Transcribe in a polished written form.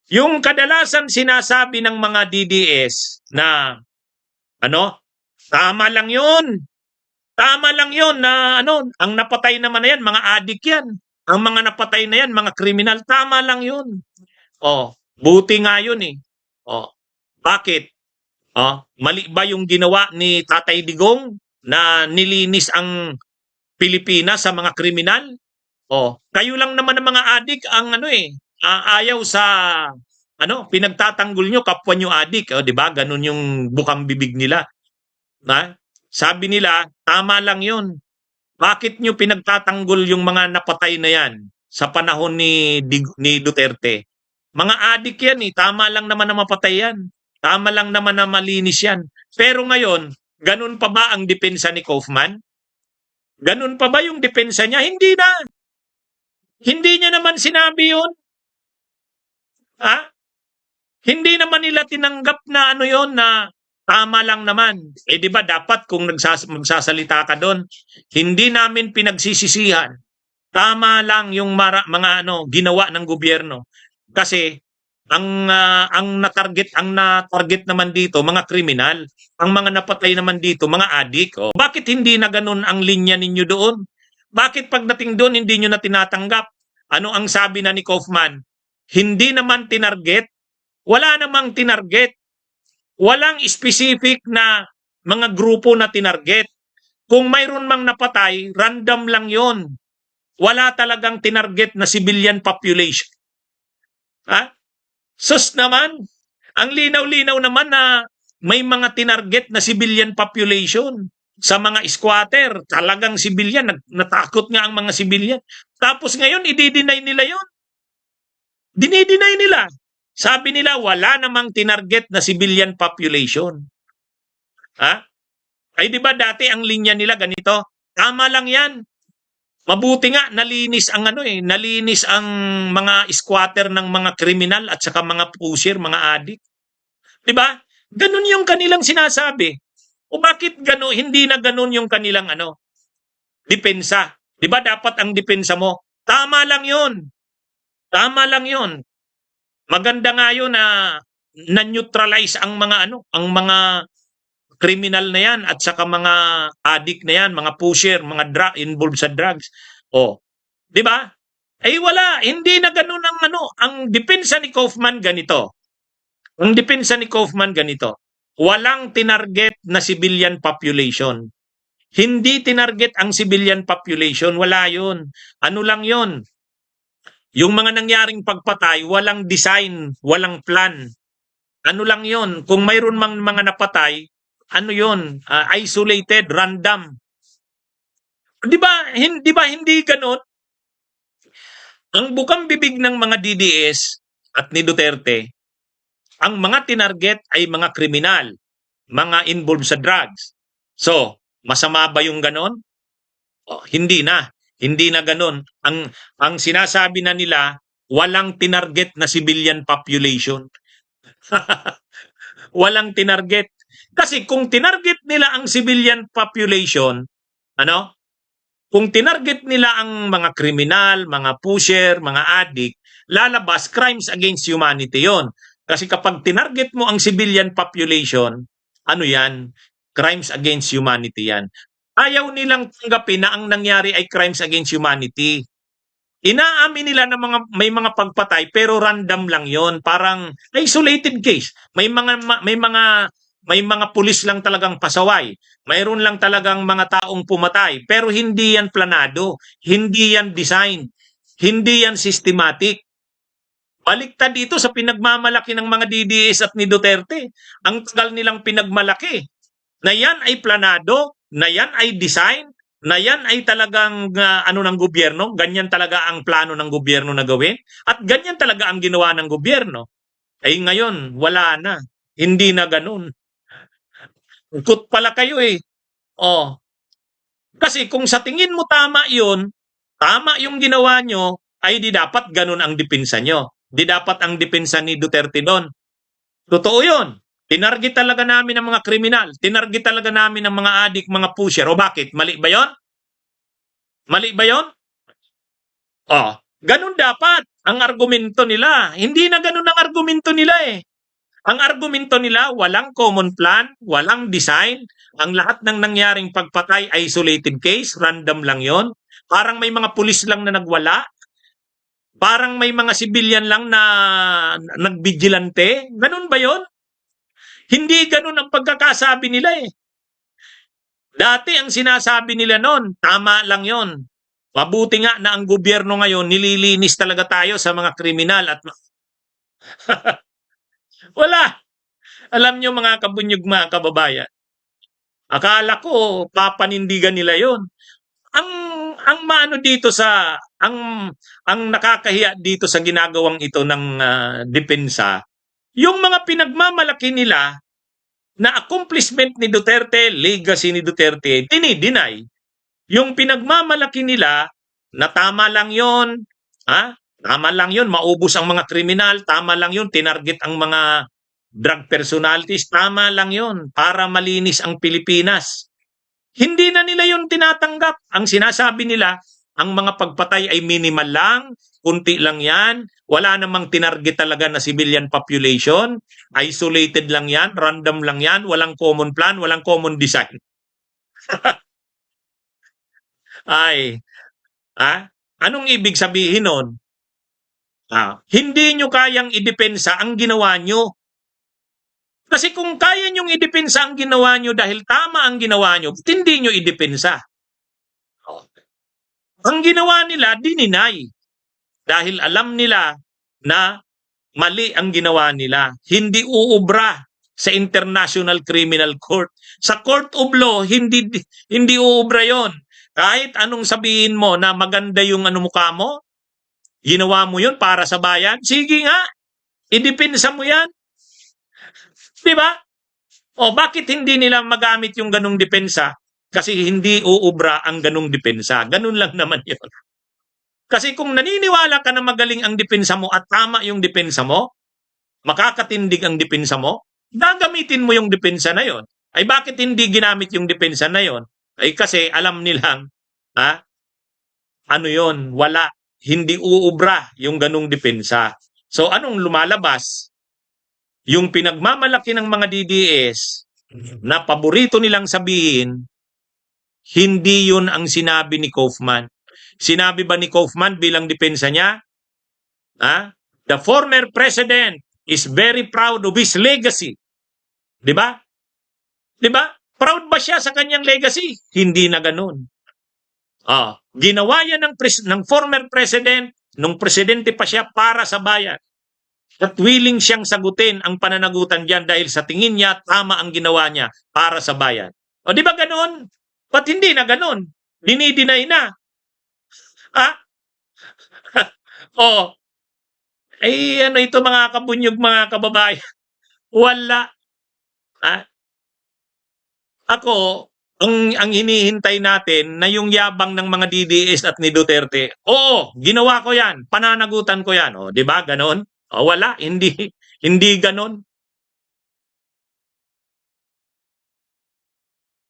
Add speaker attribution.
Speaker 1: Yung kadalasan sinasabi ng mga DDS na ano, tama lang 'yun. Tama lang 'yun na ano, ang napatay naman na 'yan mga adik 'yan. Ang mga napatay na 'yan mga kriminal, tama lang 'yun. Oh, buti nga 'yun eh. Oh, bakit? Mali ba yung ginawa ni Tatay Digong na nilinis ang Pilipinas sa mga kriminal? Kayo lang naman ng mga adik ang ano eh, ayaw sa ano, pinagtatanggol nyo kapwa nyo adik, 'di ba? Ganun yung bukang bibig nila, ha? Sabi nila, tama lang 'yun. Bakit nyo pinagtatanggol yung mga napatay na 'yan sa panahon ni Duterte? Mga adik 'yan eh, tama lang naman na mapatay 'yan. Tama lang naman na malinis 'yan. Pero ngayon, ganun pa ba ang depensa ni Kaufman? Ganun pa ba yung depensa niya? Hindi na. Hindi niya naman sinabi 'yun. Ha? Hindi naman nila tinanggap na ano 'yon na tama lang naman. Eh 'di ba dapat kung magsasalita ka doon, hindi namin pinagsisisihan. Tama lang yung mga ano ginawa ng gobyerno. Kasi ang na-target naman dito mga kriminal. Ang mga napatay naman dito mga adik. Bakit hindi na ganun ang linya ninyo doon? Bakit pagdating doon hindi nyo na tinatanggap? Ano ang sabi na ni Kaufman? Hindi naman tinarget. Wala namang tinarget. Walang specific na mga grupo na tinarget. Kung mayroon mang napatay, random lang yon. Wala talagang tinarget na civilian population. Ha? Sus naman, ang linaw-linaw naman na may mga tinarget na civilian population sa mga squatter. Talagang civilian, natakot nga ang mga civilian. Tapos ngayon, i-deny nila yon. Dinideny nila. Sabi nila, wala namang tinarget na civilian population. Ha? Ay di ba dati ang linya nila ganito? Tama lang yan. Mabuti nga nalinis ang ano eh, nalinis ang mga squatter ng mga kriminal at saka mga pusher, mga adik. 'Di ba? Ganun yung kanilang sinasabi. O bakit gano hindi na ganun yung kanilang ano, depensa? 'Di ba dapat ang depensa mo? Tama lang 'yun. Tama lang 'yun. Maganda nga 'yun na neutralize ang mga ano, ang mga kriminal na 'yan at saka mga addict na 'yan, mga pusher, mga involved sa drugs. 'Di ba? Ay wala, hindi na ganoon ang ano, ang depensa ni Kaufman ganito. Ang depensa ni Kaufman ganito. Walang tinarget na civilian population. Hindi tinarget ang civilian population, wala 'yun. Ano lang 'yun? Yung mga nangyaring pagpatay, walang design, walang plan. Ano lang 'yun? Kung mayroon mang mga napatay, ano 'yun? Isolated, random. 'Di ba hindi ganoon? Ang bukang bibig ng mga DDS at ni Duterte, ang mga tinarget ay mga kriminal, mga involved sa drugs. So, masama ba yung ganon? Hindi na. Hindi na ganon. Ang sinasabi na nila, walang tinarget na civilian population. Walang tinarget. Kasi kung tinarget nila ang civilian population, ano? Kung tinarget nila ang mga kriminal, mga pusher, mga addict, lalabas crimes against humanity yon. Kasi kapag tinarget mo ang civilian population, ano yan? Crimes against humanity yan. Ayaw nilang tanggapin na ang nangyari ay crimes against humanity. Inaamin nila na may mga pagpatay pero random lang yon, parang isolated case. May mga pulis lang talagang pasaway. Mayroon lang talagang mga taong pumatay pero hindi yan planado, hindi yan design, hindi yan systematic. Baliktad dito sa pinagmamalaki ng mga DDS at ni Duterte. Ang tagal nilang pinagmalaki na yan ay planado, na yan ay design, na yan ay talagang ano ng gobyerno, ganyan talaga ang plano ng gobyerno na gawin, at ganyan talaga ang ginawa ng gobyerno. Ay ngayon, wala na. Hindi na ganun. Ikot pala kayo eh. Kasi kung sa tingin mo tama yun, tama yung ginawa nyo, ay di dapat ganun ang depensa nyo. Di dapat ang depensa ni Duterte doon. Totoo yun. Tinarget talaga namin ang mga kriminal. Tinarget talaga namin ang mga adik, mga pusher. O bakit? Mali ba yon? Mali ba yon? Ganun dapat ang argumento nila. Hindi na ganun ang argumento nila eh. Ang argumento nila, walang common plan, walang design. Ang lahat ng nangyaring pagpatay, isolated case, random lang yon. Parang may mga pulis lang na nagwala. Parang may mga civilian lang na nagbigilante. Ganun ba yon? Hindi ganun ang pagkakasabi nila eh. Dati ang sinasabi nila noon, tama lang yon. Mabuti nga na ang gobyerno ngayon nililinis talaga tayo sa mga kriminal at wala. Alam nyo mga kabunyog mga kababayan, akala ko papanindigan nila yon. Ang ang maano dito sa ang nakakahiya dito sa ginagawang ito ng depensa, yung mga pinagmamalaki nila na accomplishment ni Duterte, legacy ni Duterte, dinideny. Yung pinagmamalaki nila na tama lang yon, ha? Tama lang yon, maubos ang mga kriminal, tama lang yon, tinarget ang mga drug personalities, tama lang yon para malinis ang Pilipinas. Hindi na nila yon tinatanggap. Ang sinasabi nila, ang mga pagpatay ay minimal lang, kunti lang yan, wala namang tinarget talaga na civilian population, isolated lang yan, random lang yan, walang common plan, walang common design. Ay, anong ibig sabihin nun? Hindi nyo kayang idepensa ang ginawa nyo. Kasi kung kaya nyong idepensa ang ginawa nyo dahil tama ang ginawa nyo, hindi nyo idepensa. Ang ginawa nila, dininay. Dahil alam nila na mali ang ginawa nila. Hindi uubra sa International Criminal Court. Sa Court of Law, hindi uubra yon. Kahit anong sabihin mo na maganda yung mukha mo, ginawa mo yun para sa bayan, sige nga, idepensa mo yan. Di ba? O bakit hindi nila magamit yung ganung depensa? Kasi hindi uubra ang ganung depensa. Ganun lang naman yun. Kasi kung naniniwala ka na magaling ang depensa mo at tama yung depensa mo, makakatindig ang depensa mo, gagamitin mo yung depensa na yon. Ay bakit hindi ginamit yung depensa na yon? Ay kasi alam nilang, ano yon, wala, hindi uubra yung ganung depensa. So anong lumalabas? Yung pinagmamalaki ng mga DDS na paborito nilang sabihin, hindi yun ang sinabi ni Kaufman. Sinabi ba ni Kaufman bilang depensa niya? The former president is very proud of his legacy. Di ba? Di ba? Proud ba siya sa kanyang legacy? Hindi na ganun. Ginawa yan ng former president, nung presidente pa siya para sa bayan. At willing siyang sagutin ang pananagutan diyan dahil sa tingin niya tama ang ginawa niya para sa bayan. O di ba ganun? Ba't hindi na ganun? Dinideny na. Ano ito mga kabunyog mga kababayan? Wala. Ako, ang hinihintay natin na yung yabang ng mga DDS at ni Duterte, oo, ginawa ko yan, pananagutan ko yan. O, di ba? Ganon? O, wala, hindi ganon.